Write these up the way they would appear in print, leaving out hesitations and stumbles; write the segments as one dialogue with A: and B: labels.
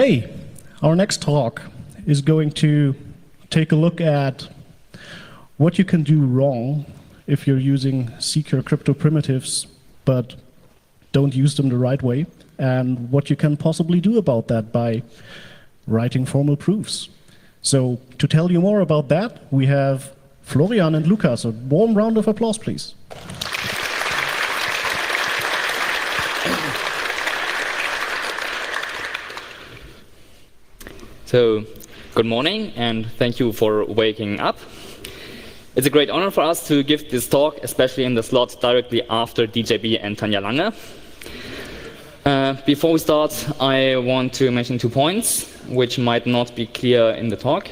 A: Okay, our next talk is going to take a look at what you can do wrong if you're using secure crypto primitives but don't use them the right way, and what you can possibly do about that by writing formal proofs. So to tell you more about that, we have Florian and Lukas. A warm round of applause, please.
B: So, good morning, and thank you for waking up. It's a great honor for us to give this talk, especially in the slot directly after DJB and Tanja Lange. Before we start, I want to mention 2 points, which might not be clear in the talk.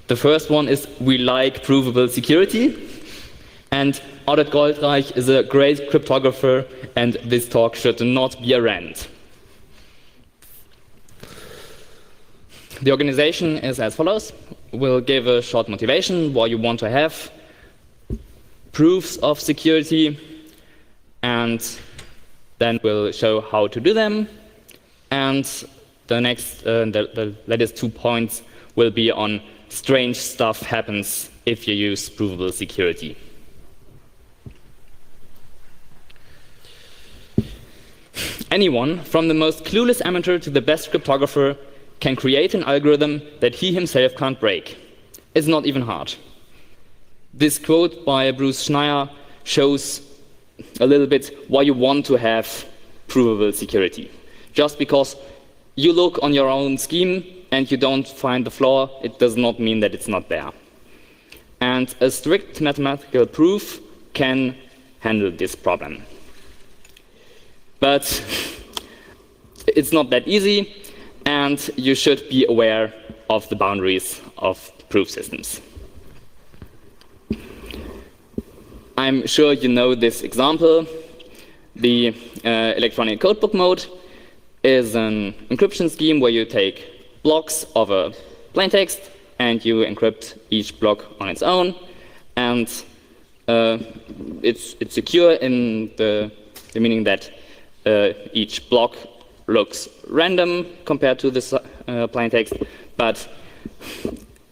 B: The first one is we like provable security, and Audit Goldreich is a great cryptographer, and this talk should not be a rant. The organization is as follows. We'll give a short motivation, why you want to have proofs of security, and then we'll show how to do them. And the next, the latest 2 points will be on strange stuff happens if you use provable security. Anyone, from the most clueless amateur to the best cryptographer, can create an algorithm that he himself can't break. It's not even hard. This quote by Bruce Schneier shows a little bit why you want to have provable security. Just because you look on your own scheme and you don't find the flaw, it does not mean that it's not there. And a strict mathematical proof can handle this problem. But it's not that easy, and you should be aware of the boundaries of proof systems. I'm sure you know this example. The electronic codebook mode is an encryption scheme where you take blocks of a plaintext and you encrypt each block on its own, and it's secure in the meaning that each block looks random compared to this plaintext, but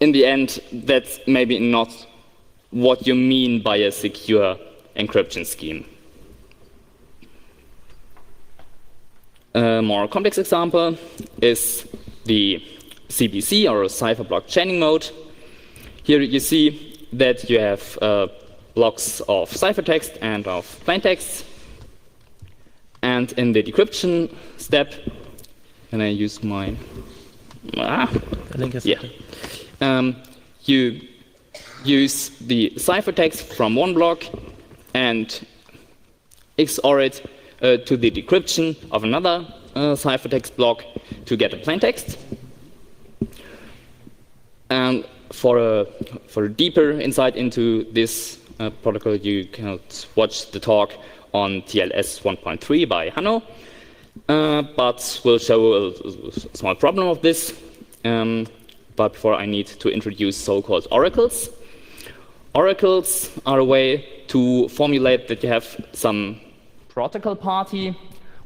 B: in the end, that's maybe not what you mean by a secure encryption scheme. A more complex example is the CBC, or cipher block chaining mode. Here you see that you have blocks of ciphertext and of plaintexts. And in the decryption step, can I use my...
C: The link is
B: you use the ciphertext from one block and XOR it to the decryption of another ciphertext block to get a plaintext. And for a deeper insight into this protocol, you can watch the talk on TLS 1.3 by Hanno, but we'll show a small problem of this. But before, I need to introduce so-called oracles. Oracles are a way to formulate that you have some protocol party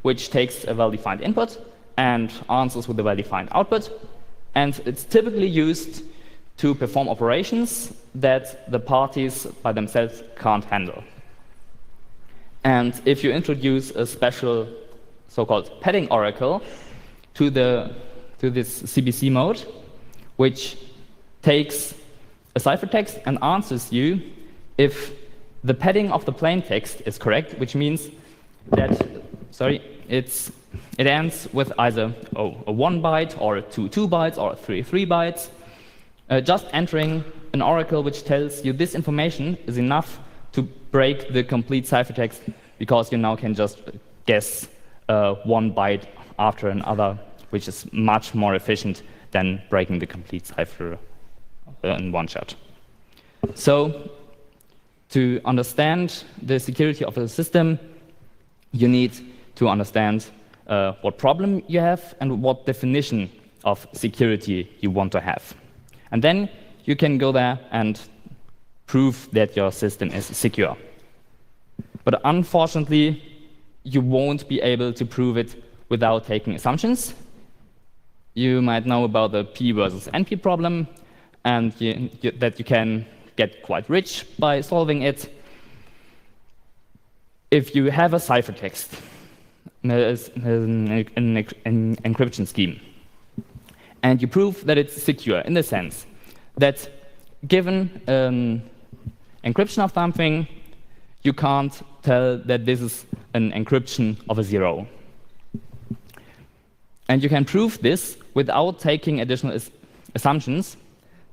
B: which takes a well-defined input and answers with a well-defined output. And it's typically used to perform operations that the parties by themselves can't handle. And if you introduce a special so-called padding oracle to this CBC mode, which takes a ciphertext and answers you if the padding of the plaintext is correct, which means that, it ends with either a 1 byte or 2 bytes or 3 bytes. Just entering an oracle which tells you this information is enough to break the complete ciphertext, because you now can just guess 1 byte after another, which is much more efficient than breaking the complete cipher in one shot. So, to understand the security of a system, you need to understand what problem you have and what definition of security you want to have. And then you can go there and prove that your system is secure. But unfortunately, you won't be able to prove it without taking assumptions. You might know about the P versus NP problem, and that you can get quite rich by solving it. If you have a ciphertext, an encryption scheme, and you prove that it's secure in the sense that given encryption of something, you can't tell that this is an encryption of a 0. And you can prove this without taking additional assumptions,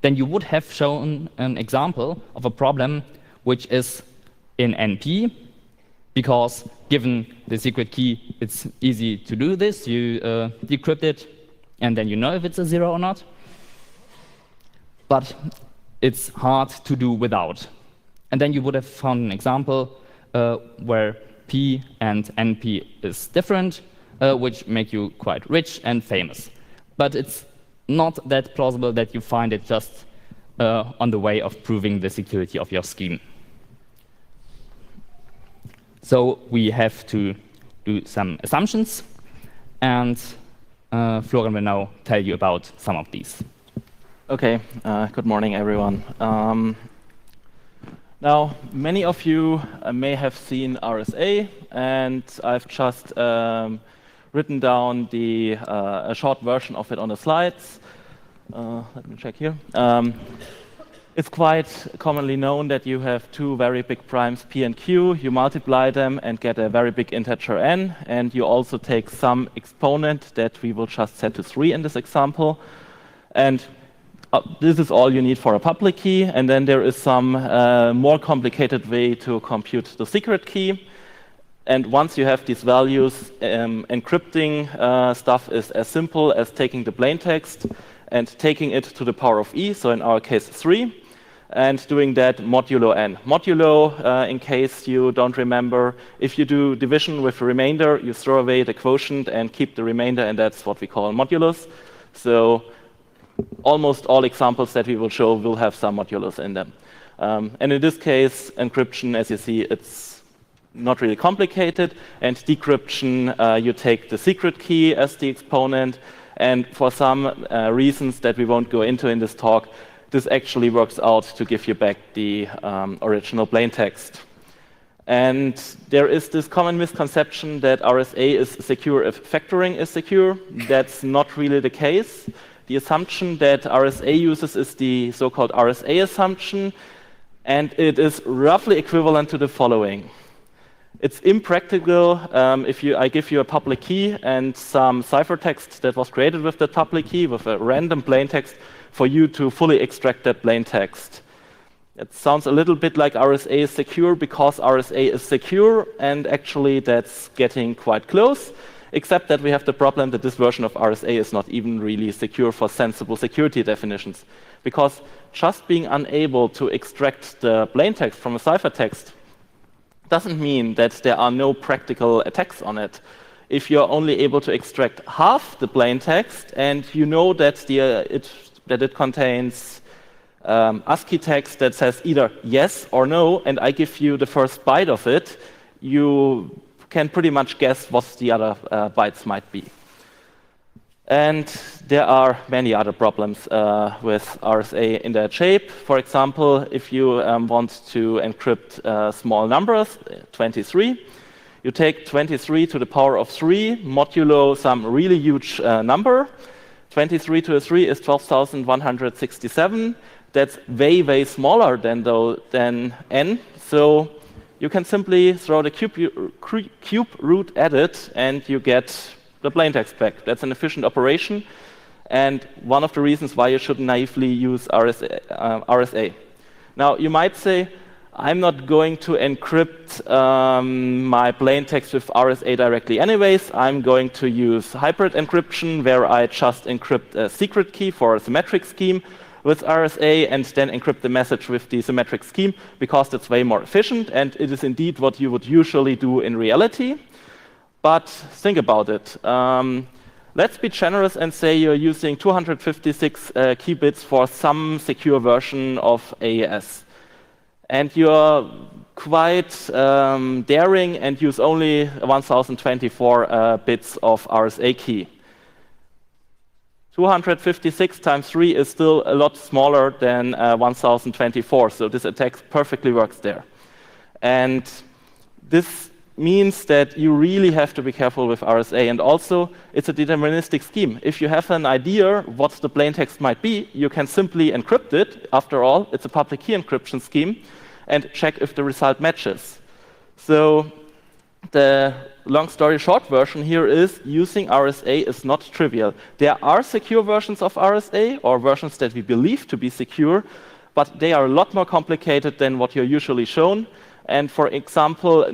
B: then you would have shown an example of a problem which is in NP, because given the secret key, it's easy to do this. You decrypt it, and then you know if it's a 0 or not. But it's hard to do without. And then you would have found an example where P and NP is different, which make you quite rich and famous. But it's not that plausible that you find it just on the way of proving the security of your scheme. So we have to do some assumptions, and Florian will now tell you about some of these.
C: Okay, good morning, everyone. Now, many of you may have seen RSA, and I've just written down a short version of it on the slides. Let me check here. It's quite commonly known that you have two very big primes, P and Q. You multiply them and get a very big integer n, and you also take some exponent that we will just set to 3 in this example. And this is all you need for a public key, and then there is some more complicated way to compute the secret key. And once you have these values, encrypting stuff is as simple as taking the plaintext and taking it to the power of e, so in our case 3, and doing that modulo n. Modulo, in case you don't remember, if you do division with a remainder, you throw away the quotient and keep the remainder, and that's what we call modulus. So almost all examples that we will show will have some modulus in them. And in this case, encryption, as you see, it's not really complicated. And decryption, you take the secret key as the exponent. And for some reasons that we won't go into in this talk, this actually works out to give you back the original plaintext. And there is this common misconception that RSA is secure if factoring is secure. That's not really the case. The assumption that RSA uses is the so-called RSA assumption, and it is roughly equivalent to the following. It's impractical if I give you a public key and some ciphertext that was created with that public key with a random plaintext for you to fully extract that plaintext. It sounds a little bit like RSA is secure because RSA is secure, and actually that's getting quite close, except that we have the problem that this version of RSA is not even really secure for sensible security definitions. Because just being unable to extract the plaintext from a ciphertext doesn't mean that there are no practical attacks on it. If you're only able to extract half the plaintext and you know that it contains ASCII text that says either yes or no, and I give you the first byte of it, you can pretty much guess what the other bytes might be. And there are many other problems with RSA in that shape. For example, if you want to encrypt small numbers, 23, you take 23 to the power of 3 modulo some really huge number. 23 to the 3 is 12,167. That's way, way smaller than n. So you can simply throw the cube root at it, and you get the plaintext back. That's an efficient operation, and one of the reasons why you should naively use RSA. Now, you might say, I'm not going to encrypt my plaintext with RSA directly anyways. I'm going to use hybrid encryption, where I just encrypt a secret key for a symmetric scheme with RSA and then encrypt the message with the symmetric scheme, because that's way more efficient, and it is indeed what you would usually do in reality. But think about it. Let's be generous and say you're using 256 key bits for some secure version of AES. And you're quite daring and use only 1024 bits of RSA key. 256 times 3 is still a lot smaller than 1024, so this attack perfectly works there. And this means that you really have to be careful with RSA, and also it's a deterministic scheme. If you have an idea what the plaintext might be, you can simply encrypt it. After all, it's a public key encryption scheme, and check if the result matches. So the long story short version here is using RSA is not trivial. There are secure versions of RSA, or versions that we believe to be secure, but they are a lot more complicated than what you're usually shown. And for example,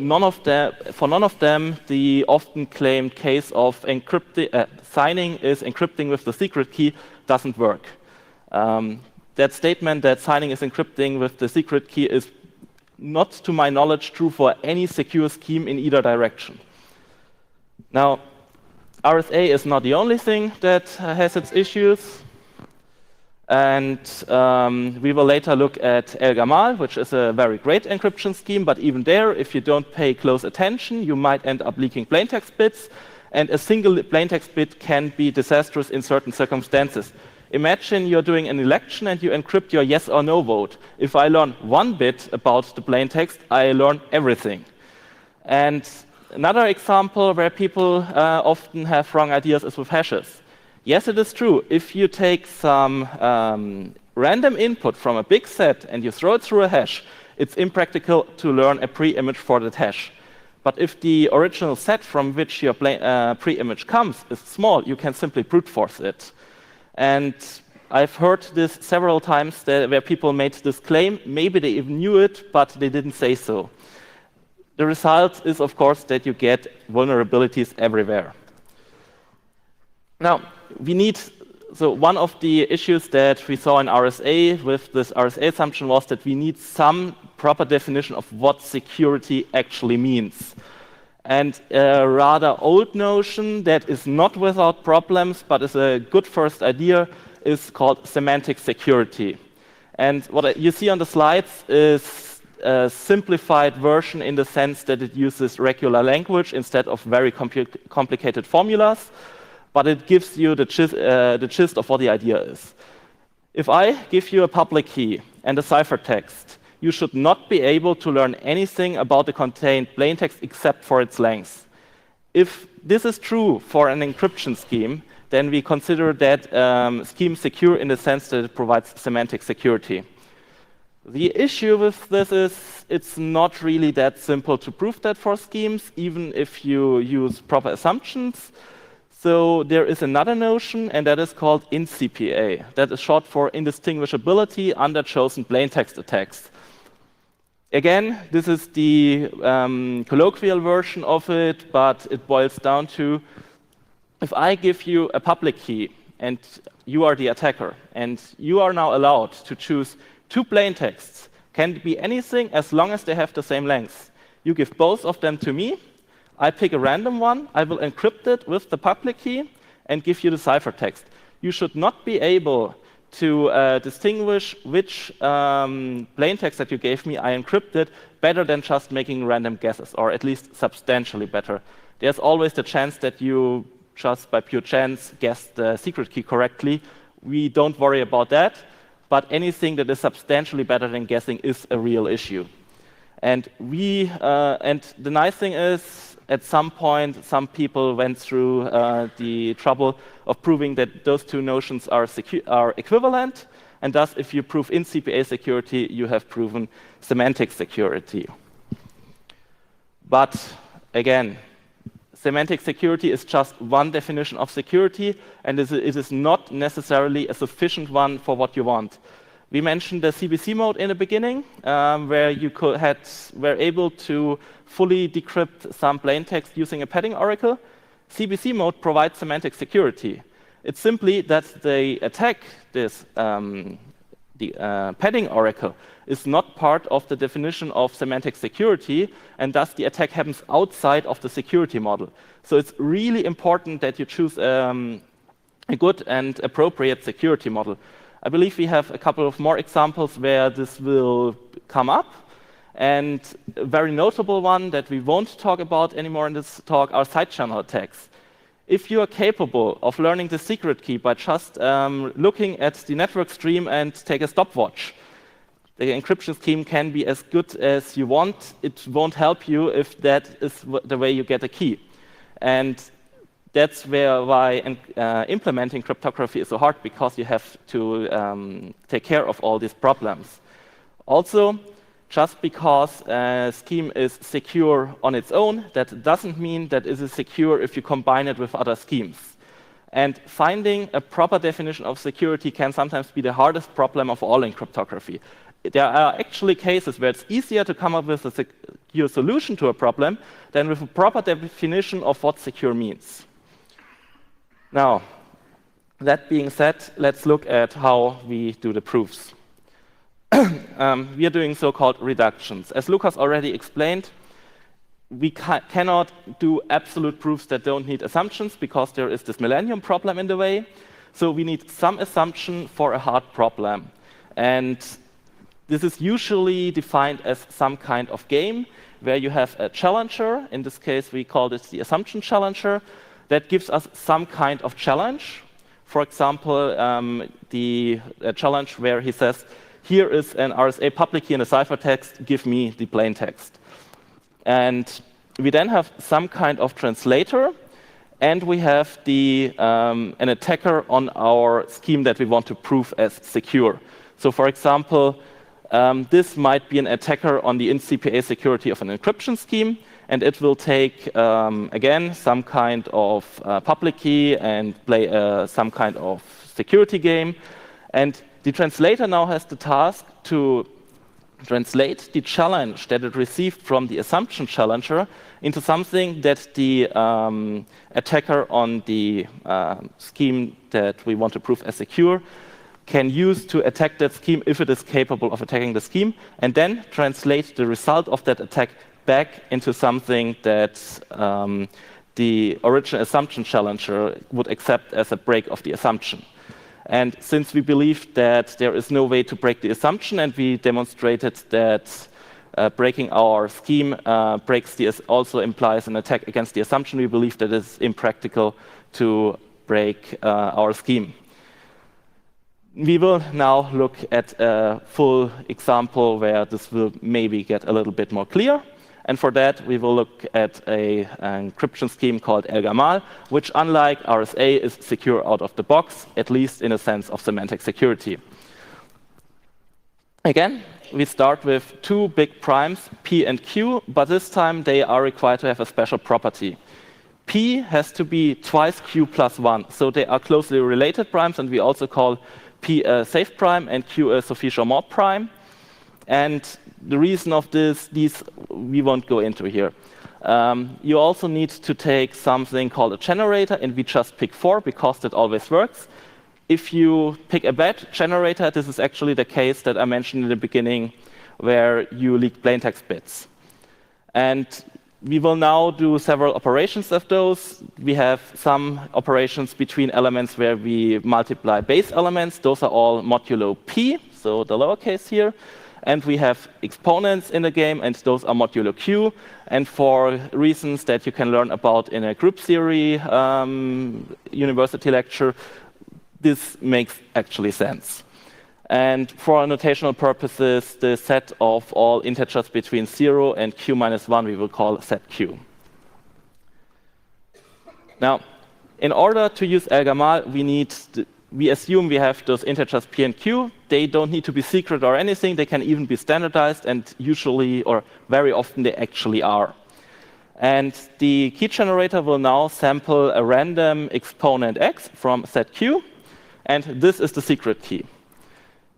C: for none of them, the often claimed case of signing is encrypting with the secret key doesn't work. That statement that signing is encrypting with the secret key is not, to my knowledge, true for any secure scheme in either direction. Now, RSA is not the only thing that has its issues. And we will later look at El Gamal, which is a very great encryption scheme. But even there, if you don't pay close attention, you might end up leaking plaintext bits. And a single plaintext bit can be disastrous in certain circumstances. Imagine you're doing an election and you encrypt your yes or no vote. If I learn one bit about the plaintext, I learn everything. And another example where people often have wrong ideas is with hashes. Yes, it is true. If you take some random input from a big set and you throw it through a hash, it's impractical to learn a pre-image for that hash. But if the original set from which your pre-image comes is small, you can simply brute force it. And I've heard this several times where people made this claim. Maybe they even knew it, but they didn't say so. The result is, of course, that you get vulnerabilities everywhere. Now, one of the issues that we saw in RSA with this RSA assumption was that we need some proper definition of what security actually means. And a rather old notion that is not without problems, but is a good first idea, is called semantic security. And what you see on the slides is a simplified version in the sense that it uses regular language instead of very complicated formulas. But it gives you the gist of what the idea is. If I give you a public key and a ciphertext, you should not be able to learn anything about the contained plaintext except for its length. If this is true for an encryption scheme, then we consider that scheme secure in the sense that it provides semantic security. The issue with this is it's not really that simple to prove that for schemes, even if you use proper assumptions. So there is another notion, and that is called INCPA. That is short for indistinguishability under chosen plaintext attacks. Again, this is the colloquial version of it, but it boils down to, if I give you a public key, and you are the attacker, and you are now allowed to choose two plaintexts, can be anything as long as they have the same length. You give both of them to me, I pick a random one, I will encrypt it with the public key and give you the ciphertext. You should not be able to distinguish which plaintext that you gave me I encrypted better than just making random guesses, or at least substantially better. There's always the chance that you just by pure chance guessed the secret key correctly. We don't worry about that, but anything that is substantially better than guessing is a real issue. And the nice thing is, at some point, some people went through the trouble of proving that those two notions are equivalent, and thus, if you prove INCPA security, you have proven semantic security. But again, semantic security is just one definition of security, and it is not necessarily a sufficient one for what you want. We mentioned the CBC mode in the beginning, where you were able to fully decrypt some plaintext using a padding oracle. CBC mode provides semantic security. It's simply that they attack this padding oracle is not part of the definition of semantic security, and thus the attack happens outside of the security model. So it's really important that you choose a good and appropriate security model. I believe we have a couple of more examples where this will come up. And a very notable one that we won't talk about anymore in this talk are side channel attacks. If you are capable of learning the secret key by just looking at the network stream and take a stopwatch, the encryption scheme can be as good as you want. It won't help you if that is the way you get a key. And that's why implementing cryptography is so hard, because you have to take care of all these problems. Also, just because a scheme is secure on its own, that doesn't mean that it is secure if you combine it with other schemes. And finding a proper definition of security can sometimes be the hardest problem of all in cryptography. There are actually cases where it's easier to come up with a secure solution to a problem than with a proper definition of what secure means. Now, that being said, let's look at how we do the proofs. We are doing so-called reductions. As Lucas already explained, we cannot do absolute proofs that don't need assumptions, because there is this millennium problem in the way. So we need some assumption for a hard problem. And this is usually defined as some kind of game where you have a challenger. In this case, we call this the assumption challenger. That gives us some kind of challenge. For example, the challenge where he says, here is an RSA public key and a ciphertext, give me the plain text. And we then have some kind of translator, and we have an attacker on our scheme that we want to prove as secure. So for example, this might be an attacker on the int-CPA security of an encryption scheme, and it will take, again, some kind of public key and play some kind of security game. And the translator now has the task to translate the challenge that it received from the assumption challenger into something that the attacker on the scheme that we want to prove as secure can use to attack that scheme if it is capable of attacking the scheme, and then translate the result of that attack back into something that the original assumption challenger would accept as a break of the assumption. And since we believe that there is no way to break the assumption, and we demonstrated that breaking our scheme also implies an attack against the assumption, we believe that it's impractical to break our scheme. We will now look at a full example where this will maybe get a little bit more clear. And for that, we will look at an encryption scheme called El-Gamal, which, unlike RSA, is secure out of the box, at least in a sense of semantic security. Again, we start with two big primes, P and Q, but this time they are required to have a special property. P has to be twice Q plus 1, so they are closely related primes, and we also call P a safe prime and Q a Sophie-Charmant prime. And the reason of this, these we won't go into here. You also need to take something called a generator, and we just pick 4 because that always works. If you pick a bad generator, this is actually the case that I mentioned in the beginning, where you leak plaintext bits. And we will now do several operations of those. We have some operations between elements where we multiply base elements. Those are all modulo P, so the lowercase here. And we have exponents in the game, and those are modulo Q. And for reasons that you can learn about in a group theory university lecture, this makes actually sense. And for notational purposes, the set of all integers between 0 and Q minus 1 we will call set Q. Now, in order to use El-Gamal, we assume we have those integers P and Q. They don't need to be secret or anything. They can even be standardized, and usually, or very often, they actually are. And the key generator will now sample a random exponent x from set Q, and this is the secret key.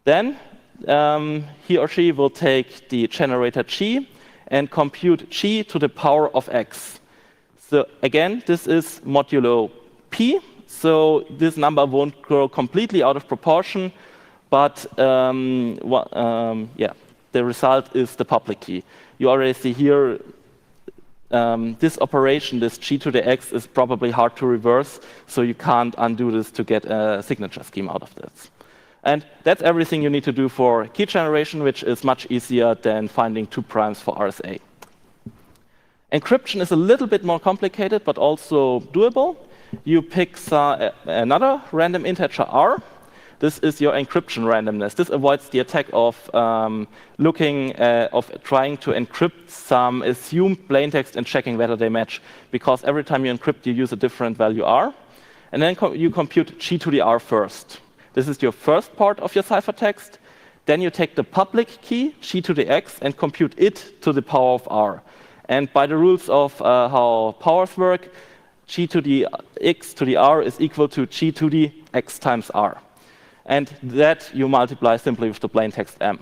C: Then he or she will take the generator G and compute G to the power of x. So again, this is modulo P, so this number won't grow completely out of proportion, but the result is the public key. You already see here this operation, this G to the x, is probably hard to reverse, so you can't undo this to get a signature scheme out of this. And that's everything you need to do for key generation, which is much easier than finding 2 primes for RSA. Encryption is a little bit more complicated, but also doable. you pick another random integer r. This is your encryption randomness. This avoids the attack of trying to encrypt some assumed plaintext and checking whether they match. Because every time you encrypt, you use a different value r. And then you compute g to the r first. This is your first part of your ciphertext. Then you take the public key, g to the x, and compute it to the power of r. And by the rules of how powers work, g to the x to the r is equal to g to the x times r. And that you multiply simply with the plaintext m.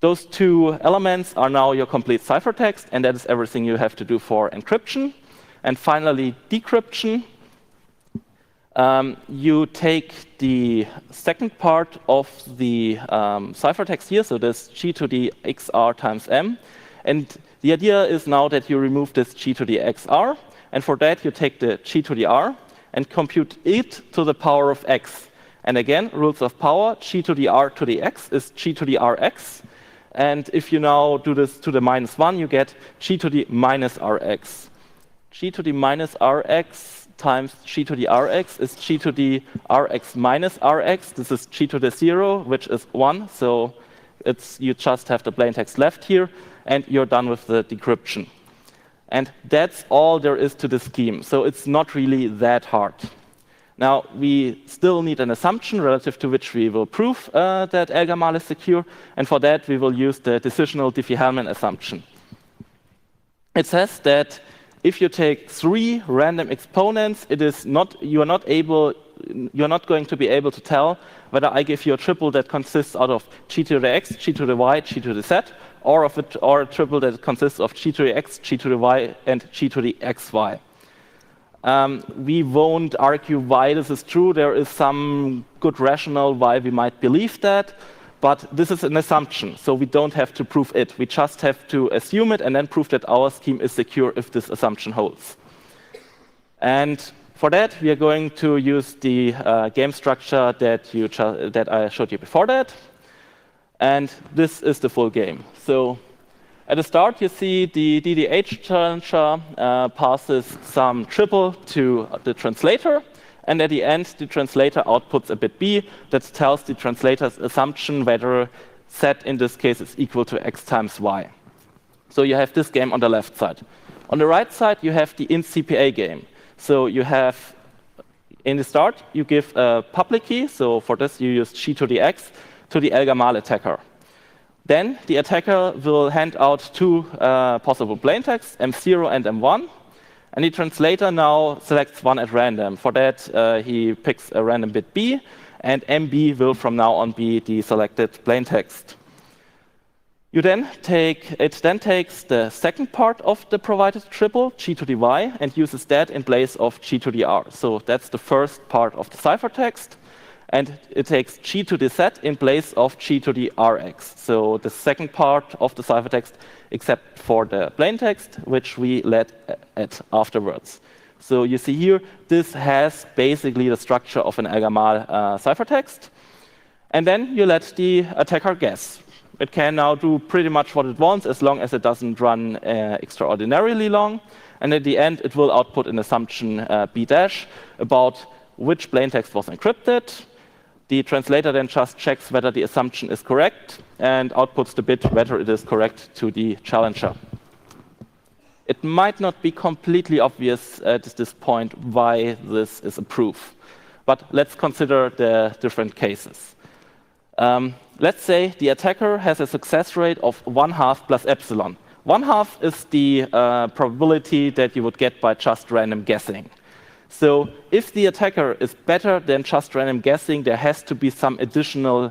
C: Those two elements are now your complete ciphertext, and that is everything you have to do for encryption. And finally, decryption. You take the second part of the ciphertext here, so this g to the xr times m. And the idea is now that you remove this g to the xr, and for that you take the g to the r and compute it to the power of x. And again, rules of power, g to the r to the x is g to the rx. And if you now do this to the -1, you get g to the minus rx. G to the minus rx times g to the rx is g to the rx minus rx. This is g to the 0, which is 1. So you just have the plaintext left here, and you're done with the decryption. And that's all there is to the scheme. So it's not really that hard. Now, we still need an assumption relative to which we will prove that El-Gamal is secure. And for that, we will use the decisional Diffie-Hellman assumption. It says that if you take 3 random exponents, you're not going to be able to tell whether I give you a triple that consists out of g to the x, g to the y, g to the z, or a triple that consists of g to the x, g to the y, and g to the xy. We won't argue why this is true. There is some good rationale why we might believe that, but this is an assumption, so we don't have to prove it. We just have to assume it and then prove that our scheme is secure if this assumption holds. And for that, we are going to use the game structure that I showed you before that. And this is the full game. So at the start, you see the DDH challenger passes some triple to the translator. And at the end, the translator outputs a bit B that tells the translator's assumption whether Z in this case is equal to X times Y. So you have this game on the left side. On the right side, you have the int CPA game. So you have, in the start, you give a public key. So for this, you use g to the x to the El-Gamal attacker. Then the attacker will hand out 2 possible plaintexts, M0 and M1. And the translator now selects one at random. For that, he picks a random bit B, and MB will from now on be the selected plaintext. It then takes the second part of the provided triple, g to the y, and uses that in place of g to the r. So that's the first part of the ciphertext. And it takes g to the z in place of g to the rx. So the second part of the ciphertext, except for the plaintext, which we let at afterwards. So you see here, this has basically the structure of an El-Gamal ciphertext. And then you let the attacker guess. It can now do pretty much what it wants as long as it doesn't run extraordinarily long. And at the end, it will output an assumption B dash about which plaintext was encrypted. The translator then just checks whether the assumption is correct and outputs the bit whether it is correct to the challenger. It might not be completely obvious at this point why this is a proof, but let's consider the different cases. Let's say the attacker has a success rate of 1/2 plus epsilon. 1/2 is the probability that you would get by just random guessing. So if the attacker is better than just random guessing, there has to be some additional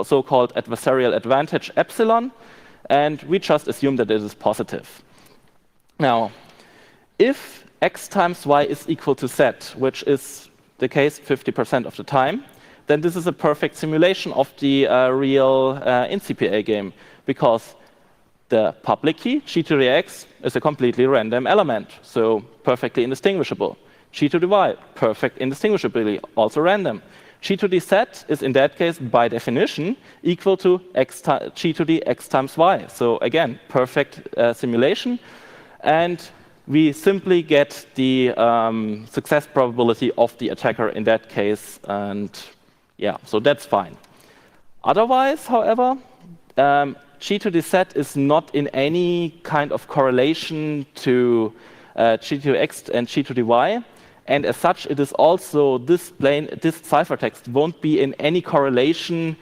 C: so-called adversarial advantage, epsilon, and we just assume that it is positive. Now, if x times y is equal to z, which is the case 50% of the time, then this is a perfect simulation of the real int-CPA game, because the public key, g to the x, is a completely random element, so perfectly indistinguishable. G to the y, perfect indistinguishability, also random. G to the z is in that case, by definition, equal to g to the x times y. So again, perfect simulation. And we simply get the success probability of the attacker in that case, and yeah, so that's fine. Otherwise, however, G to the Z is not in any kind of correlation to G to X and G to the Y, and as such, it is also this ciphertext won't be in any correlation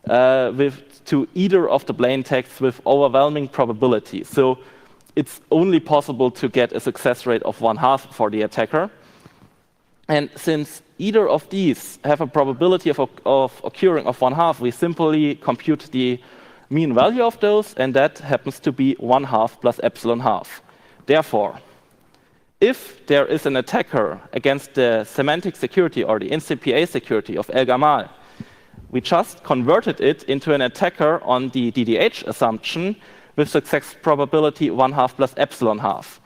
C: to either of the plaintexts with overwhelming probability. So it's only possible to get a success rate of 1/2 for the attacker. And since either of these have a probability of occurring of 1/2, we simply compute the mean value of those, and that happens to be 1/2 plus epsilon half. Therefore, if there is an attacker against the semantic security or the NCPA security of El Gamal, we just converted it into an attacker on the DDH assumption with success probability 1/2 plus epsilon half.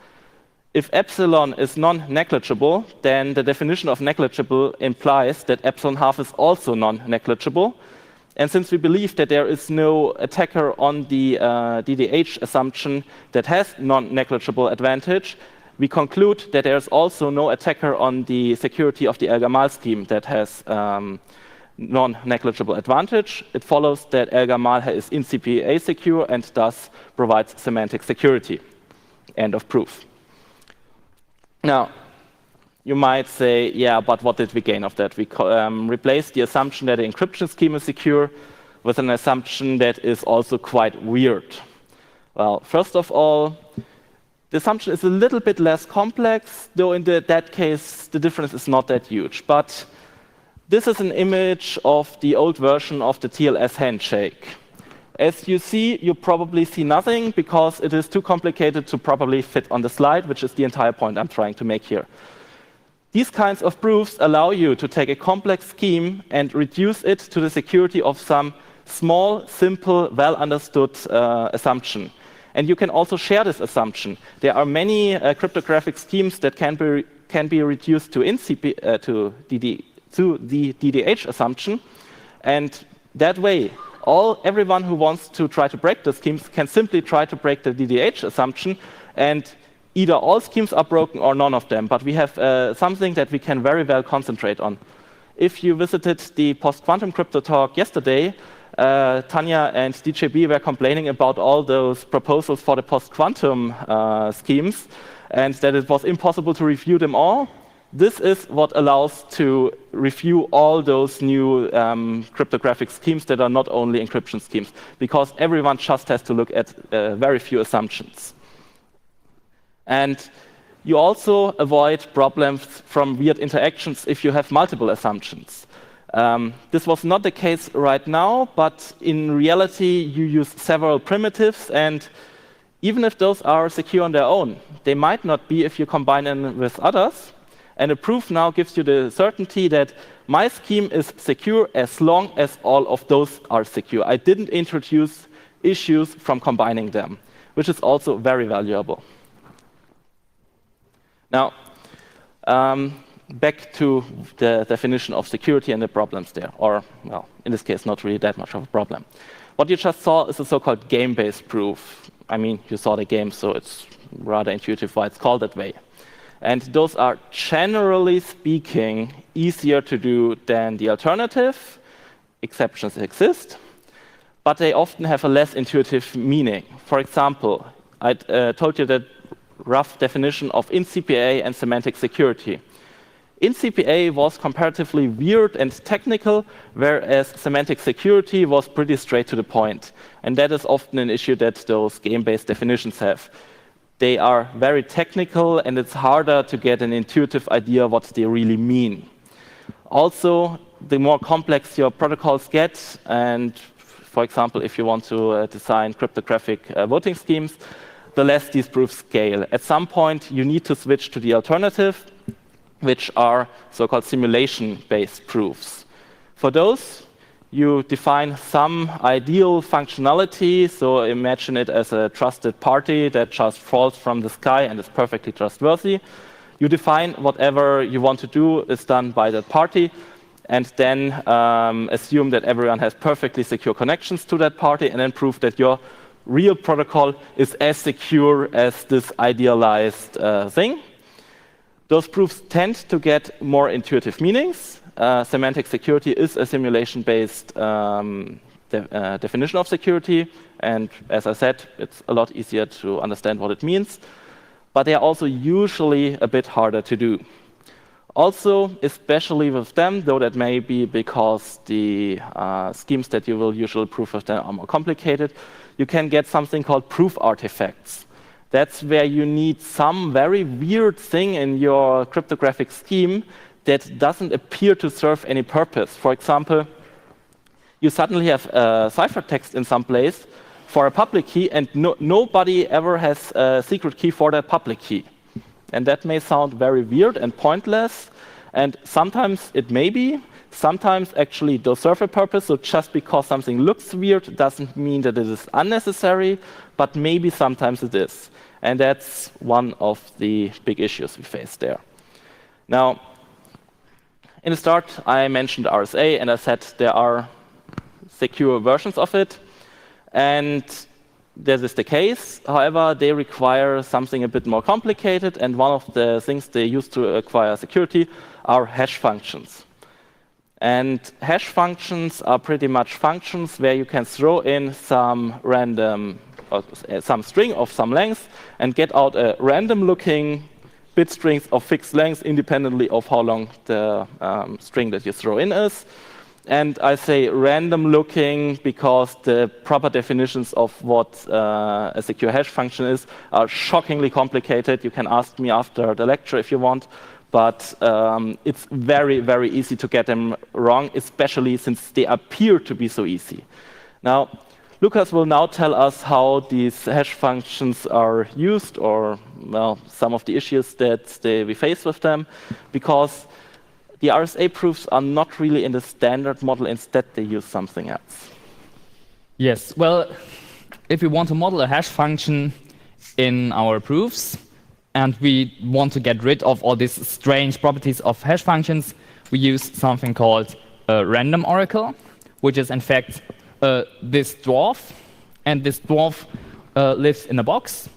C: If epsilon is non-negligible, then the definition of negligible implies that epsilon half is also non-negligible. And since we believe that there is no attacker on the DDH assumption that has non-negligible advantage, we conclude that there is also no attacker on the security of the El Gamal scheme that has non-negligible advantage. It follows that El Gamal is NCPA secure and thus provides semantic security. End of proof. Now, you might say, yeah, but what did we gain of that? We replaced the assumption that the encryption scheme is secure with an assumption that is also quite weird. Well, first of all, the assumption is a little bit less complex, though in that case, the difference is not that huge. But this is an image of the old version of the TLS handshake. As you see, you probably see nothing because it is too complicated to properly fit on the slide, which is the entire point I'm trying to make here. These kinds of proofs allow you to take a complex scheme and reduce it to the security of some small, simple, well-understood assumption. And you can also share this assumption. There are many cryptographic schemes that can be reduced to the DDH assumption, and that way, everyone who wants to try to break the schemes can simply try to break the DDH assumption, and either all schemes are broken or none of them. But we have something that we can very well concentrate on. If you visited the post-quantum crypto talk yesterday, Tanya and DJB were complaining about all those proposals for the post-quantum schemes, and that it was impossible to review them all. This is what allows to review all those new cryptographic schemes that are not only encryption schemes, because everyone just has to look at very few assumptions. And you also avoid problems from weird interactions if you have multiple assumptions. This was not the case right now, but in reality, you use several primitives, and even if those are secure on their own, they might not be if you combine them with others. And a proof now gives you the certainty that my scheme is secure as long as all of those are secure. I didn't introduce issues from combining them, which is also very valuable. Now, back to the definition of security and the problems there, or, well, in this case, not really that much of a problem. What you just saw is a so-called game-based proof. I mean, you saw the game, so it's rather intuitive why it's called that way. And those are, generally speaking, easier to do than the alternative. Exceptions exist, but they often have a less intuitive meaning. For example, I told you that rough definition of NCPA and semantic security. NCPA was comparatively weird and technical, whereas semantic security was pretty straight to the point. And that is often an issue that those game-based definitions have. They are very technical, and it's harder to get an intuitive idea what they really mean. Also, the more complex your protocols get, and for example, if you want to design cryptographic voting schemes, the less these proofs scale. At some point, you need to switch to the alternative, which are so-called simulation-based proofs. For those, you define some ideal functionality, so imagine it as a trusted party that just falls from the sky and is perfectly trustworthy. You define whatever you want to do is done by that party, and then assume that everyone has perfectly secure connections to that party, and then prove that your real protocol is as secure as this idealized thing. Those proofs tend to get more intuitive meanings. Semantic security is a simulation-based definition of security, and as I said, it's a lot easier to understand what it means, but they are also usually a bit harder to do. Also, especially with them, though that may be because the schemes that you will usually prove with them are more complicated, you can get something called proof artifacts. That's where you need some very weird thing in your cryptographic scheme that doesn't appear to serve any purpose. For example, you suddenly have a ciphertext in some place for a public key, and nobody ever has a secret key for that public key. And that may sound very weird and pointless, and sometimes it may be, sometimes actually does serve a purpose, so just because something looks weird doesn't mean that it is unnecessary, but maybe sometimes it is. And that's one of the big issues we face there. Now, in the start, I mentioned RSA, and I said there are secure versions of it, and this is the case. However, they require something a bit more complicated, and one of the things they use to acquire security are hash functions. And hash functions are pretty much functions where you can throw in some random, some string of some length and get out a random-looking bit strings of fixed length independently of how long the string that you throw in is. And I say random looking because the proper definitions of what a secure hash function is are shockingly complicated. You can ask me after the lecture if you want, but it's very, very easy to get them wrong, especially since they appear to be so easy. Now, Lukas will now tell us how these hash functions are used, or well, some of the issues that we face with them, because the RSA proofs are not really in the standard model. Instead, they use something else.
B: Yes, well, if we want to model a hash function in our proofs, and we want to get rid of all these strange properties of hash functions, we use something called a random oracle, which is in fact this dwarf. And this dwarf lives in a box,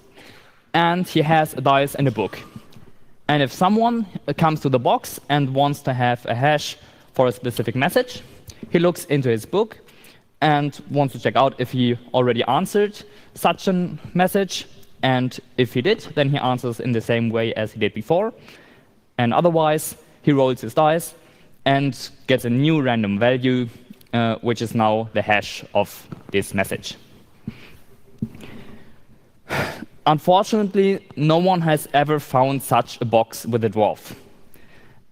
B: and he has a dice and a book. And if someone comes to the box and wants to have a hash for a specific message, he looks into his book and wants to check out if he already answered such a message. And if he did, then he answers in the same way as he did before. And otherwise, he rolls his dice and gets a new random value, which is now the hash of this message. Unfortunately, no one has ever found such a box with a dwarf.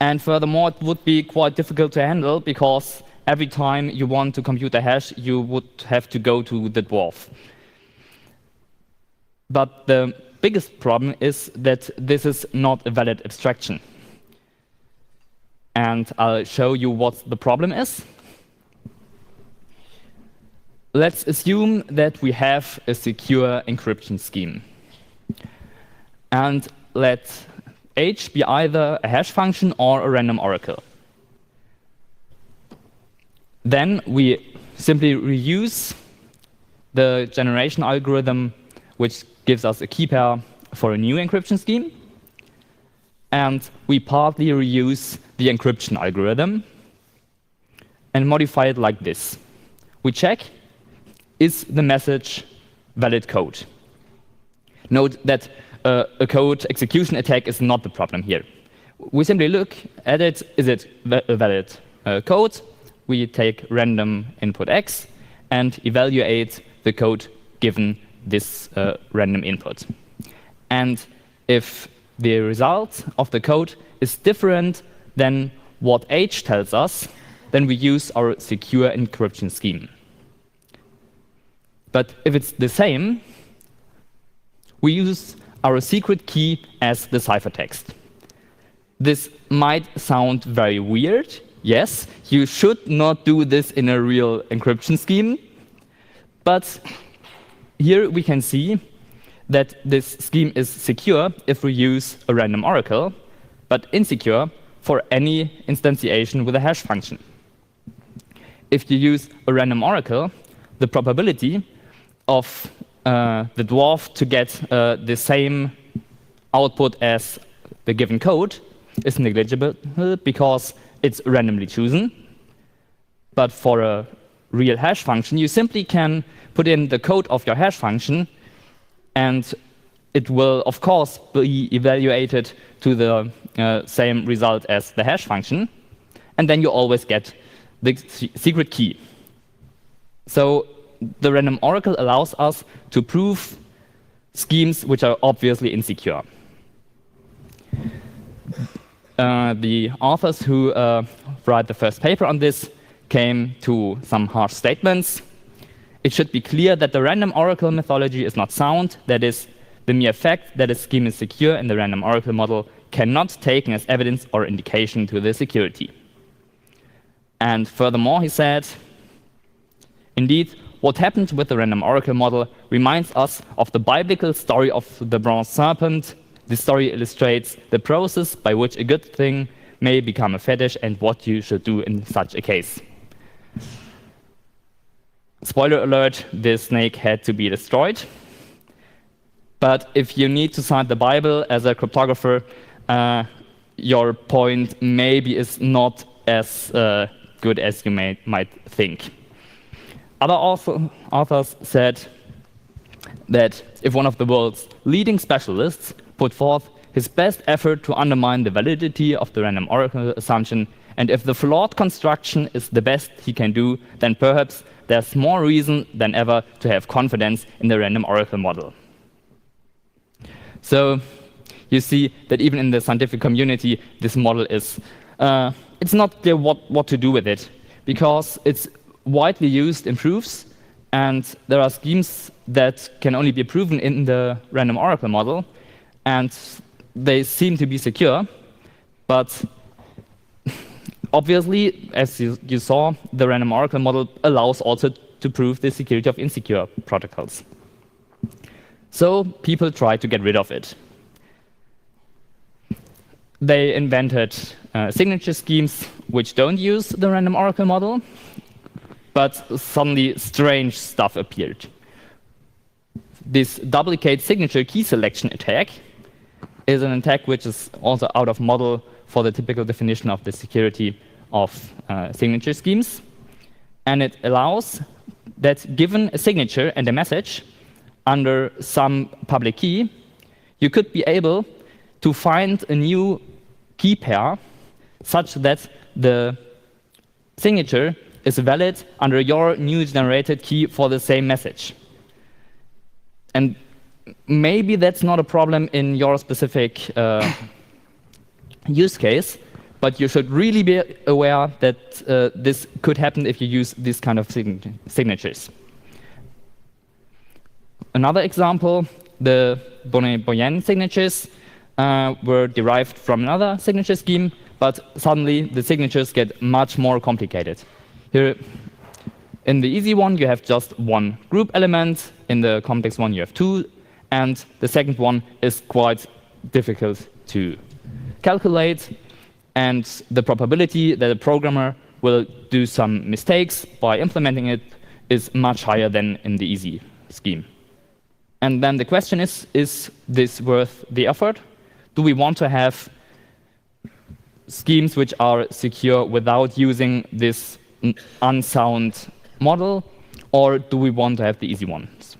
B: And furthermore, it would be quite difficult to handle, because every time you want to compute a hash, you would have to go to the dwarf. But the biggest problem is that this is not a valid abstraction. And I'll show you what the problem is. Let's assume that we have a secure encryption scheme. And let H be either a hash function or a random oracle. Then we simply reuse the generation algorithm, which gives us a key pair for a new encryption scheme. And we partly reuse the encryption algorithm and modify it like this. We check, is the message valid code? Note that a code execution attack is not the problem here. We simply look at it, is it a valid code? We take random input x and evaluate the code given this random input. And if the result of the code is different than what H tells us, then we use our secure encryption scheme. But if it's the same, we use our secret key as the ciphertext. This might sound very weird. Yes, you should not do this in a real encryption scheme. But here we can see that this scheme is secure if we use a random oracle, but insecure for any instantiation with a hash function. If you use a random oracle, the probability of the dwarf to get the same output as the given code is negligible because it's randomly chosen. But for a real hash function, you simply can put in the code of your hash function, and it will, of course, be evaluated to the same result as the hash function, and then you always get the secret key. So the random oracle allows us to prove schemes which are obviously insecure. The authors who write the first paper on this came to some harsh statements. It should be clear that the random oracle methodology is not sound. That is, the mere fact that a scheme is secure in the random oracle model cannot taken as evidence or indication to the security. And furthermore, he said, indeed, what happened with the random oracle model reminds us of the biblical story of the bronze serpent. The story illustrates the process by which a good thing may become a fetish and what you should do in such a case. Spoiler alert, the snake had to be destroyed. But if you need to cite the Bible as a cryptographer, your point maybe is not as good as you might think. Other authors said that if one of the world's leading specialists put forth his best effort to undermine the validity of the random oracle assumption, and if the flawed construction is the best he can do, then perhaps there's more reason than ever to have confidence in the random oracle model. So you see that even in the scientific community, this model is, it's not clear what to do with it, because it's widely used in proofs, and there are schemes that can only be proven in the random oracle model, and they seem to be secure, but obviously, as you saw, the random oracle model allows also to prove the security of insecure protocols. So people try to get rid of it. They invented signature schemes which don't use the random oracle model, but suddenly strange stuff appeared. This duplicate signature key selection attack is an attack which is also out of model for the typical definition of the security of signature schemes. And it allows that given a signature and a message under some public key, you could be able to find a new key pair such that the signature is valid under your new generated key for the same message. And maybe that's not a problem in your specific use case, but you should really be aware that this could happen if you use this kind of signatures. Another example, the Bonnet-Boyen signatures were derived from another signature scheme, but suddenly the signatures get much more complicated. Here, in the easy one, you have just one group element. In the complex one, you have two. And the second one is quite difficult to calculate. And the probability that a programmer will do some mistakes by implementing it is much higher than in the easy scheme. And then the question is this worth the effort? Do we want to have schemes which are secure without using this unsound model, or do we want to have the easy ones?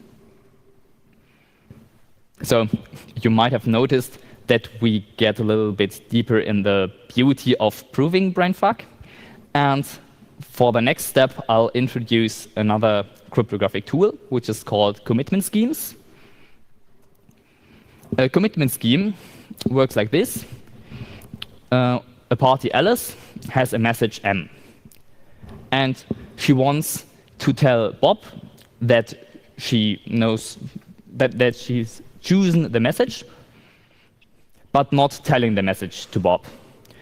B: So you might have noticed that we get a little bit deeper in the beauty of proving brainfuck. And for the next step, I'll introduce another cryptographic tool, which is called commitment schemes. A commitment scheme works like this. A party Alice has a message M. And she wants to tell Bob that she knows that she's chosen the message, but not telling the message to Bob.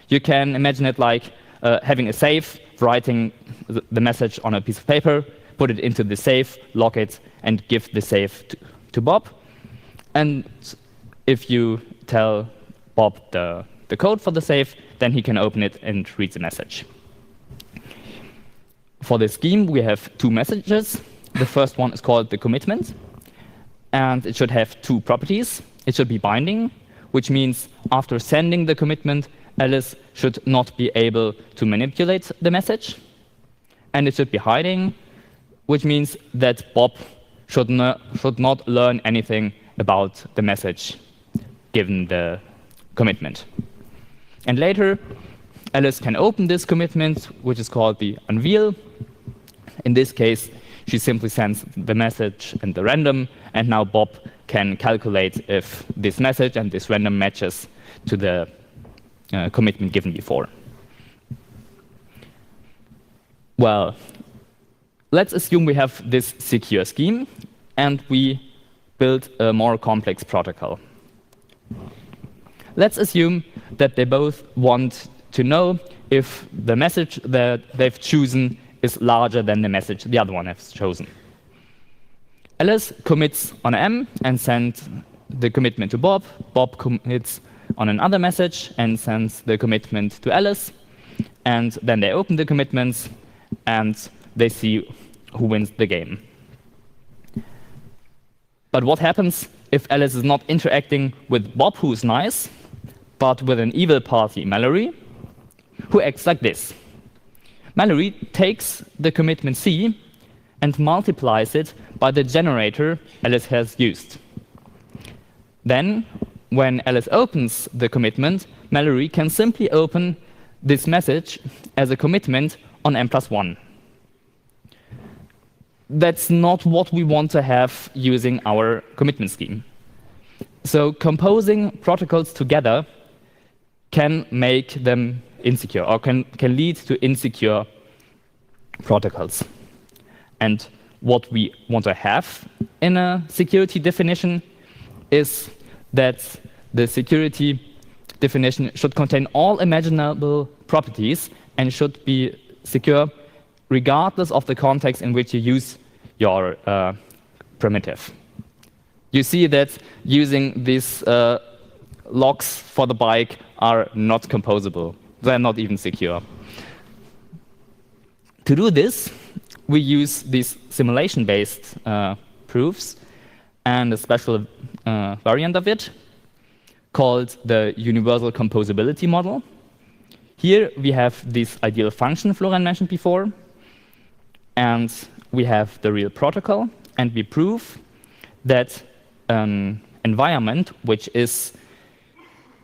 B: You can imagine it like having a safe, writing the message on a piece of paper, put it into the safe, lock it, and give the safe to Bob. And if you tell Bob the code for the safe, then he can open it and read the message. For the scheme, we have two messages. The first one is called the commitment. and it should have two properties. It should be binding, which means after sending the commitment, Alice should not be able to manipulate the message. And it should be hiding, which means that Bob should not learn anything about the message given the commitment. And later, Alice can open this commitment, which is called the unveil. In this case, she simply sends the message and the random, and now Bob can calculate if this message and this random matches to the commitment given before. Well, let's assume we have this secure scheme, and we build a more complex protocol. Let's assume that they both want to know if the message that they've chosen is larger than the message the other one has chosen. Alice commits on M and sends the commitment to Bob. Bob commits on another message and sends the commitment to Alice. And then they open the commitments and they see who wins the game. But what happens if Alice is not interacting with Bob, who's nice, but with an evil party, Mallory, who acts like this? Mallory takes the commitment C and multiplies it by the generator Alice has used. Then, when Alice opens the commitment, Mallory can simply open this message as a commitment on M+1. That's not what we want to have using our commitment scheme. So composing protocols together can make them insecure, or can lead to insecure protocols. And what we want to have in a security definition is that the security definition should contain all imaginable properties and should be secure regardless of the context in which you use your primitive. You see that using these locks for the bike are not composable. They're not even secure. To do this, we use these simulation-based proofs and a special variant of it called the universal composability model. Here we have this ideal function Florian mentioned before, and we have the real protocol, and we prove that an environment, which is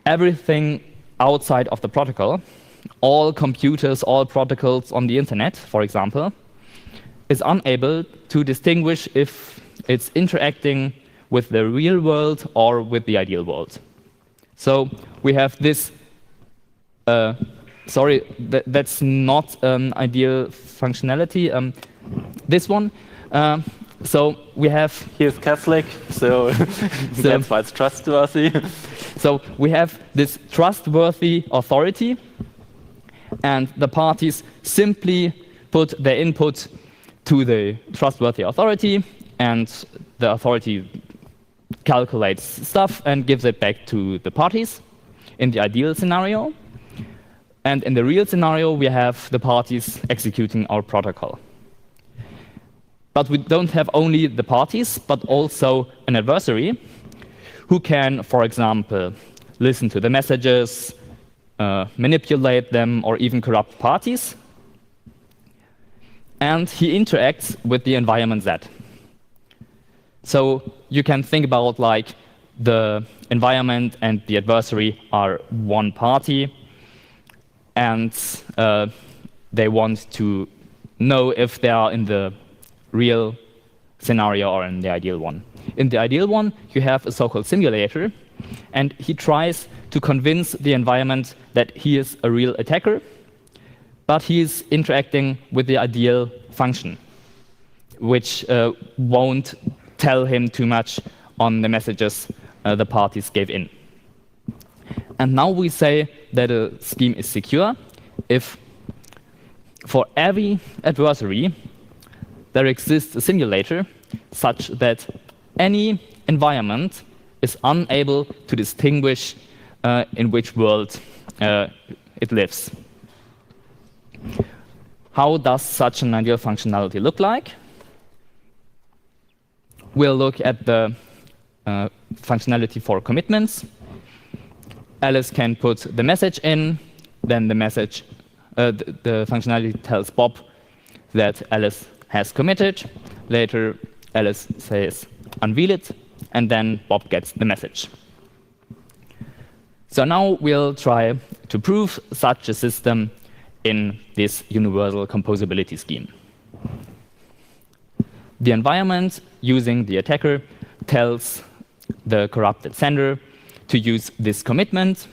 B: everything outside of the protocol, all computers, all protocols on the internet, for example, is unable to distinguish if it's interacting with the real world or with the ideal world. So we have this, sorry, that's not an ideal functionality, this one. So we have...
C: Here's Catholic, so that's why it's trustworthy.
B: So we have this trustworthy authority, and the parties simply put their input to the trustworthy authority, and the authority calculates stuff and gives it back to the parties in the ideal scenario. And in the real scenario, we have the parties executing our protocol. But we don't have only the parties, but also an adversary who can, for example, listen to the messages, manipulate them, or even corrupt parties. And he interacts with the environment Z. So you can think about like the environment and the adversary are one party, and they want to know if they are in the real scenario or in the ideal one. In the ideal one, you have a so-called simulator, and he tries to convince the environment that he is a real attacker, but he is interacting with the ideal function, which won't tell him too much on the messages the parties gave in. And now we say that a scheme is secure if for every adversary there exists a simulator such that any environment is unable to distinguish in which world it lives. How does such an ideal functionality look like? We'll look at the functionality for commitments. Alice can put the message in, then the message, the functionality tells Bob that Alice has committed. Later, Alice says unveil it, and then Bob gets the message. So now we'll try to prove such a system in this universal composability scheme. The environment using the attacker tells the corrupted sender to use this commitment.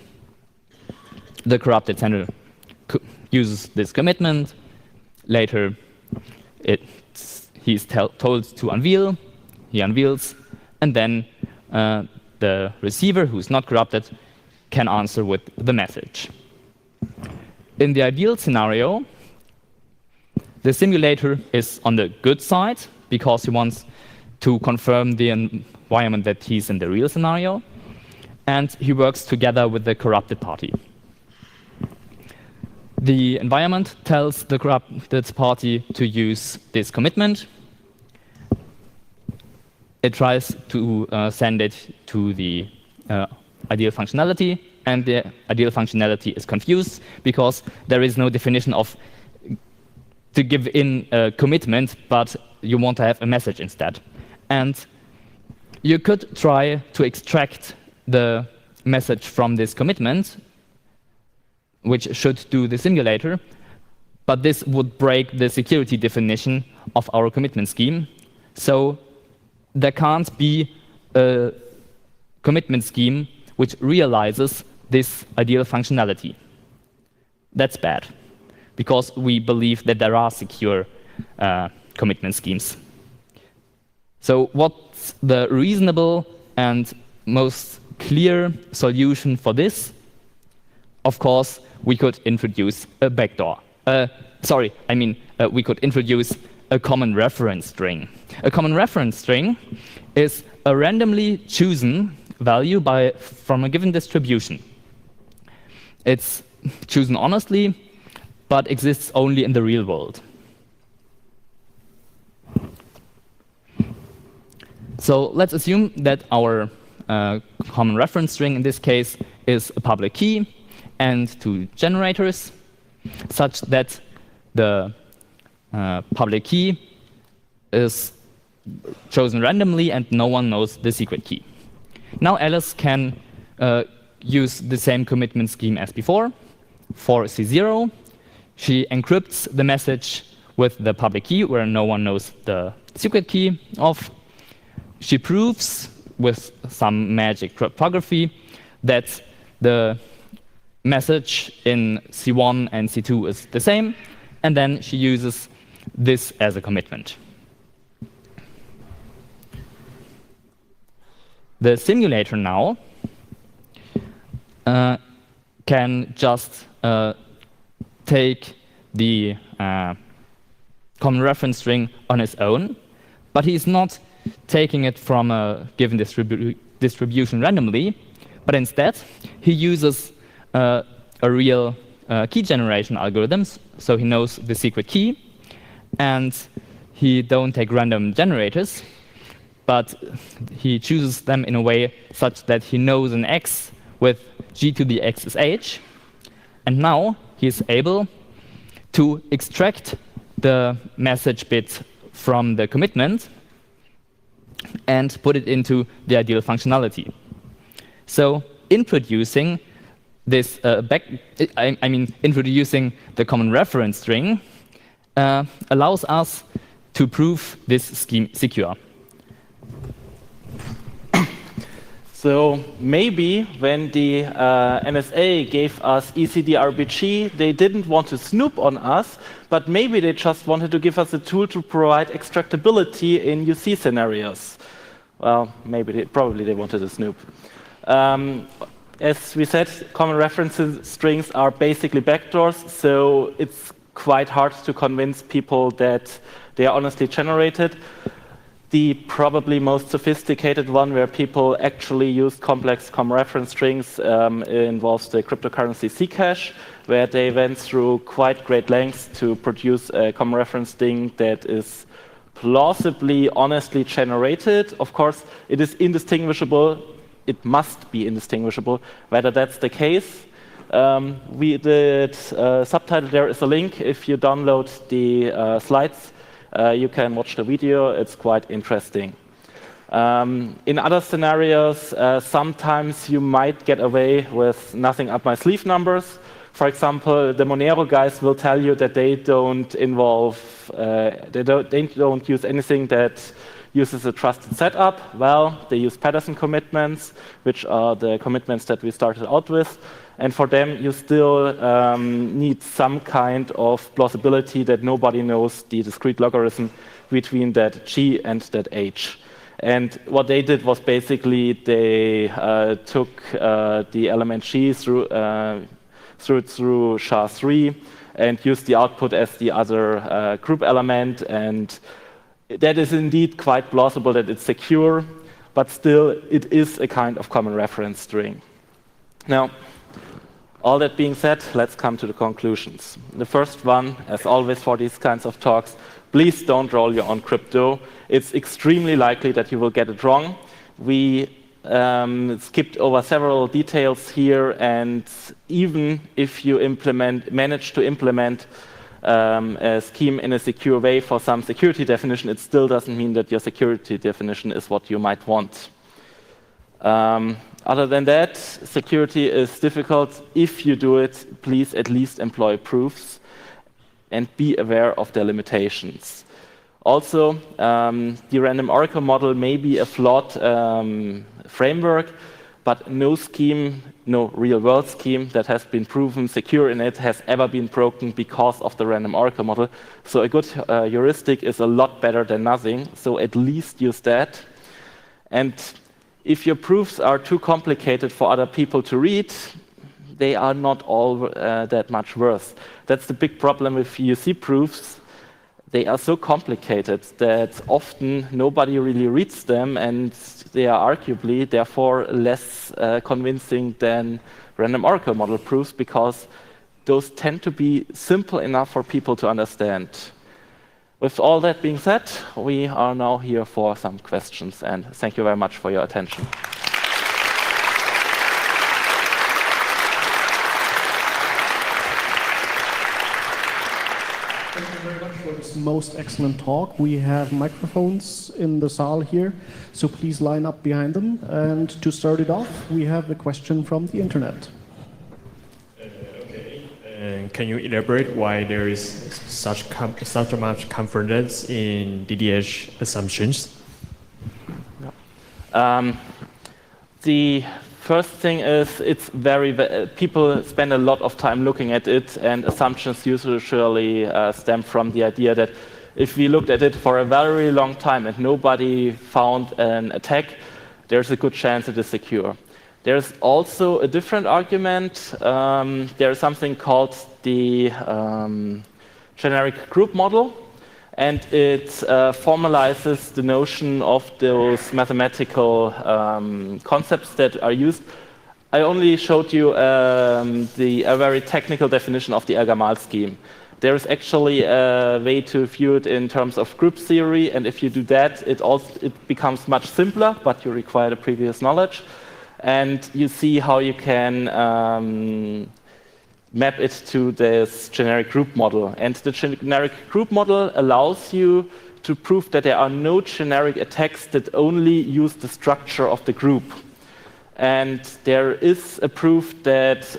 B: The corrupted sender uses this commitment. Later, he's told to unveil. He unveils, and then the receiver, who's not corrupted, can answer with the message. In the ideal scenario, the simulator is on the good side because he wants to confirm the environment that he's in the real scenario, and he works together with the corrupted party. The environment tells the corrupted party to use this commitment. It tries to send it to the ideal functionality, and the ideal functionality is confused because there is no definition of to give in a commitment, but you want to have a message instead. And you could try to extract the message from this commitment, which should do the simulator, but this would break the security definition of our commitment scheme. So there can't be a commitment scheme which realizes this ideal functionality. That's bad, because we believe that there are secure commitment schemes. So what's the reasonable and most clear solution for this? Of course, we could introduce a backdoor. We could introduce a common reference string. A common reference string is a randomly chosen value from a given distribution. It's chosen honestly, but exists only in the real world. So let's assume that our common reference string in this case is a public key and two generators, such that the public key is chosen randomly and no one knows the secret key. Now Alice can use the same commitment scheme as before. For C0, she encrypts the message with the public key where no one knows the secret key of. She proves with some magic cryptography that the message in C1 and C2 is the same, and then she uses this as a commitment. The simulator now can just take the common reference string on its own, but he's not taking it from a given distribution randomly, but instead he uses a real key generation algorithm, so he knows the secret key, and he don't take random generators, but he chooses them in a way such that he knows an x with g to the x is h, and now he is able to extract the message bit from the commitment and put it into the ideal functionality. So introducing this introducing the common reference string allows us to prove this scheme secure.
C: So maybe when the NSA gave us ECDRBG, they didn't want to snoop on us, but maybe they just wanted to give us a tool to provide extractability in UC scenarios. Well, probably they wanted to snoop. As we said, common reference strings are basically backdoors, so it's quite hard to convince people that they are honestly generated. The probably most sophisticated one where people actually use complex common reference strings involves the cryptocurrency Zcash, where they went through quite great lengths to produce a common reference string that is plausibly, honestly generated. Of course, it is indistinguishable. It must be indistinguishable whether that's the case. We did subtitle. There is a link. If you download the slides, you can watch the video. It's quite interesting. In other scenarios, sometimes you might get away with nothing up my sleeve numbers. For example, the Monero guys will tell you that they don't use anything that uses a trusted setup. Well, they use Patterson commitments, which are the commitments that we started out with. And for them, you still need some kind of plausibility that nobody knows the discrete logarithm between that G and that H. And what they did was basically they took the element G through SHA-3 and used the output as the other group element. And that is indeed quite plausible that it's secure, but still it is a kind of common reference string. Now, all that being said, let's come to the conclusions. The first one, as always for these kinds of talks, please don't roll your own crypto. It's extremely likely that you will get it wrong. We skipped over several details here, and even if you manage to implement a scheme in a secure way for some security definition, it still doesn't mean that your security definition is what you might want. Other than that, security is difficult. If you do it, please at least employ proofs and be aware of their limitations. Also, the random oracle model may be a flawed framework, but no scheme, no real-world scheme that has been proven secure in it has ever been broken because of the random oracle model. So a good heuristic is a lot better than nothing, so at least use that. And if your proofs are too complicated for other people to read, they are not all that much worse. That's the big problem with UC proofs. They are so complicated that often nobody really reads them, and they are arguably, therefore, less convincing than random oracle model proofs because those tend to be simple enough for people to understand. With all that being said, we are now here for some questions, and thank you very much for your attention.
A: Thank you very much for this most excellent talk. We have microphones in the saal here, so please line up behind them. And to start it off, we have a question from the internet.
D: Can you elaborate why there is such much confidence in DDH assumptions?
C: The first thing is people spend a lot of time looking at it, and assumptions usually stem from the idea that if we looked at it for a very long time and nobody found an attack, there's a good chance it is secure. There's also a different argument. There's something called the generic group model, and it formalizes the notion of those mathematical concepts that are used. I only showed you a very technical definition of the El-Gamal scheme. There is actually a way to view it in terms of group theory, and if you do that, it becomes much simpler, but you require the previous knowledge. And you see how you can map it to this generic group model. And the generic group model allows you to prove that there are no generic attacks that only use the structure of the group. And there is a proof that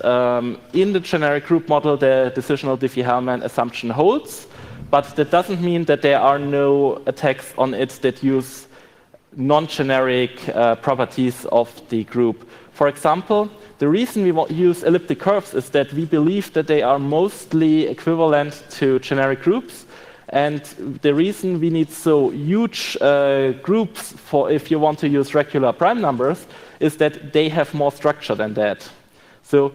C: in the generic group model, the decisional Diffie-Hellman assumption holds, but that doesn't mean that there are no attacks on it that use non-generic properties of the group. For example, the reason we use elliptic curves is that we believe that they are mostly equivalent to generic groups, and the reason we need so huge groups for if you want to use regular prime numbers is that they have more structure than that. So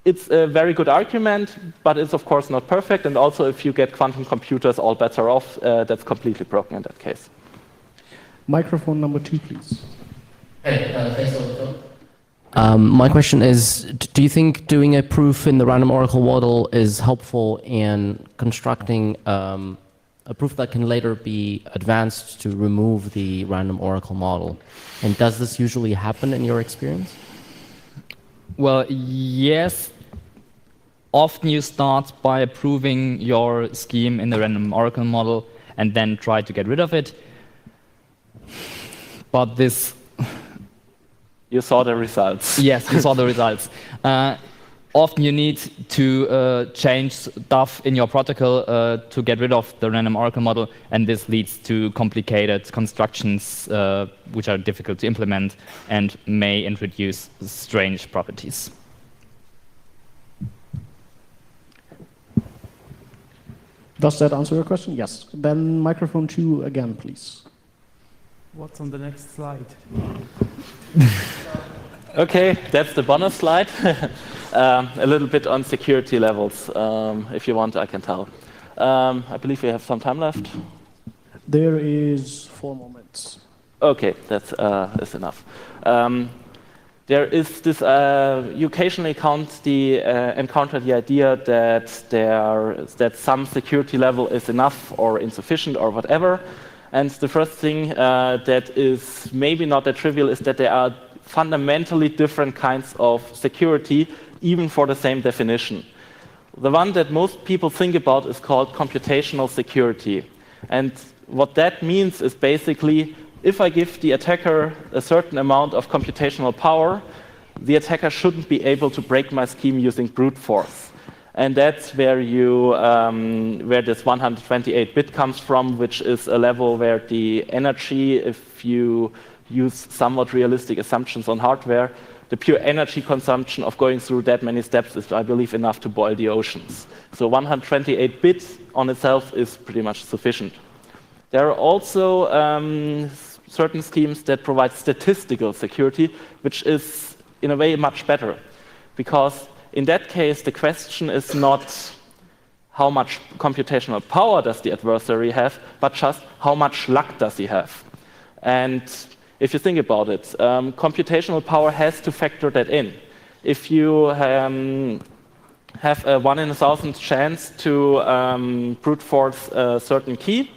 C: it's a very good argument, but it's of course not perfect, and also if you get quantum computers, all bets are off. That's completely broken in that case.
A: Microphone number 2, please.
E: Hey, thanks a lot, Phil. My question is, do you think doing a proof in the random oracle model is helpful in constructing a proof that can later be advanced to remove the random oracle model. And does this usually happen in your experience?
B: Well, yes. Often you start by proving your scheme in the random oracle model and then try to get rid of it. But this...
C: You saw the results.
B: Yes, you saw the results. Often you need to change stuff in your protocol to get rid of the random oracle model, and this leads to complicated constructions which are difficult to implement and may introduce strange properties.
A: Does that answer your question? Yes. Then microphone 2 again, please.
F: What's on the next slide?
C: Okay, that's the bonus slide. A little bit on security levels. If you want, I can tell. I believe we have some time left.
A: There is 4 more minutes.
C: Okay, that's enough. There is this. You occasionally encounter the idea that some security level is enough or insufficient or whatever. And the first thing that is maybe not that trivial is that there are fundamentally different kinds of security, even for the same definition. The one that most people think about is called computational security. And what that means is basically, if I give the attacker a certain amount of computational power, the attacker shouldn't be able to break my scheme using brute force. And that's where where this 128-bit comes from, which is a level where the energy, if you use somewhat realistic assumptions on hardware, the pure energy consumption of going through that many steps is, I believe, enough to boil the oceans. So 128 bits on itself is pretty much sufficient. There are also certain schemes that provide statistical security, which is, in a way, much better. Because in that case, the question is not how much computational power does the adversary have, but just how much luck does he have. And if you think about it, computational power has to factor that in. If you have a 1 in 1,000 chance to brute force a certain key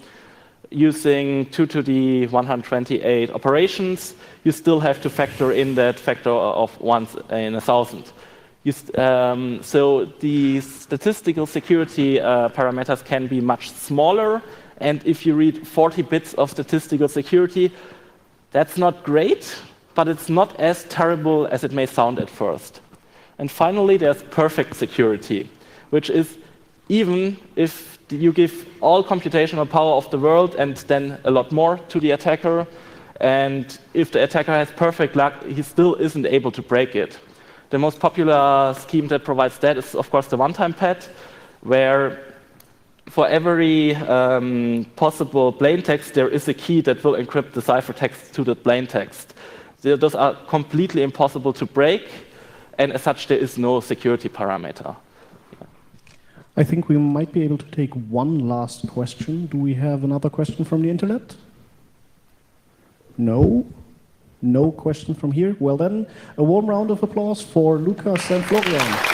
C: using 2 to the 128 operations, you still have to factor in that factor of 1 in 1,000. So the statistical security parameters can be much smaller, and if you read 40 bits of statistical security, that's not great, but it's not as terrible as it may sound at first. And finally, there's perfect security, which is even if you give all computational power of the world and then a lot more to the attacker, and if the attacker has perfect luck, he still isn't able to break it. The most popular scheme that provides that is, of course, the one-time pad, where for every possible plaintext, there is a key that will encrypt the ciphertext to the plaintext. Those are completely impossible to break, and as such, there is no security parameter.
A: I think we might be able to take one last question. Do we have another question from the internet? No? No question from here? Well then, a warm round of applause for Lukas and Florian.